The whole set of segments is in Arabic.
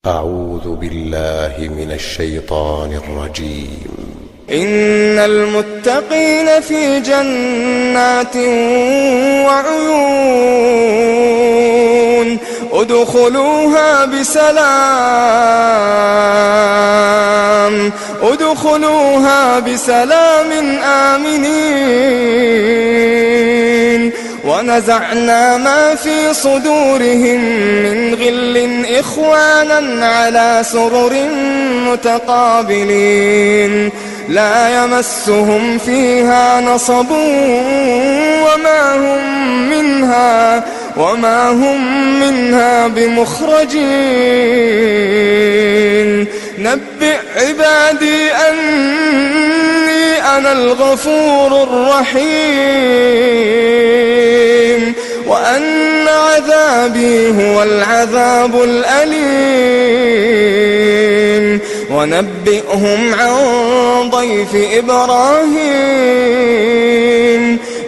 أعوذ بالله من الشيطان الرجيم. إن المتقين في جنات وعيون ادخلوها بسلام آمنين. ونزعنا ما في صدورهم من غل إخوانا على سرر متقابلين لا يمسهم فيها نصب وما هم منها بمخرجين. نبئ عبادي أني أنا الغفور الرحيم وأن عذابي هو العذاب الأليم. ونبئهم عن ضيف إبراهيم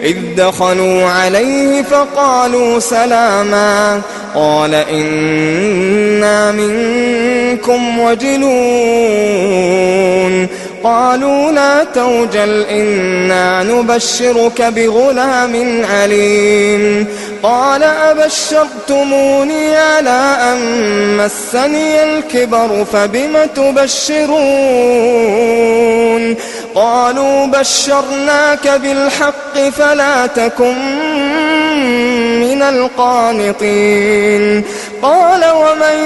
إذ دخلوا عليه فقالوا سلاما قال إنا منكم وجلون. قالوا لا توجل إنا نبشرك بغلام عليم. قال أبشرتموني على أن مسني الكبر فبم تبشرون. قالوا بشرناك بالحق فلا تكن من القانطين. قال ومن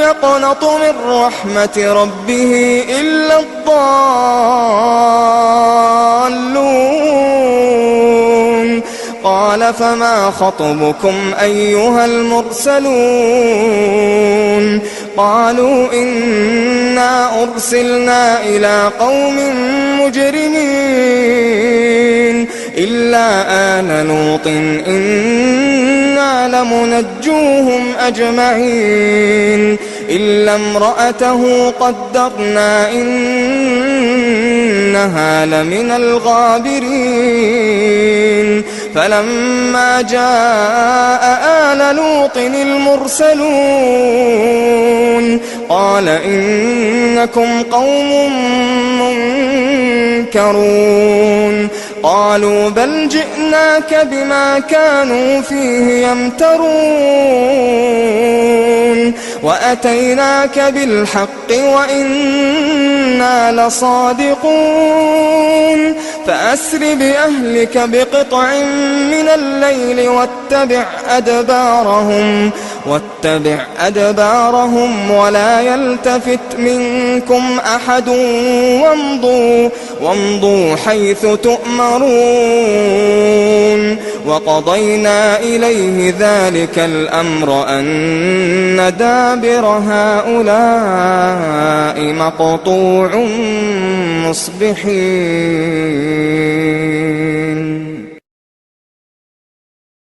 يقنط من رحمة ربه إلا الضالون. قال فما خطبكم أيها المرسلون. قالوا إنا أرسلنا إلى قوم مجرمين إلا آل لوط إنا لمنجوهم أجمعين إلا امرأته قدرنا إنها لمن الغابرين. فلما جاء آل لوط المرسلون قال إنكم قوم منكرون. قالوا بل جئناك بما كانوا فيه يمترون وأتيناك بالحق وإنا لصادقون. فأسر بأهلك بقطع من الليل واتبع أدبارهم ولا يلتفت منكم أحد وامضوا حيث تؤمرون. وقضينا إليه ذلك الأمر أن دابر هؤلاء مقطوع مصبحين.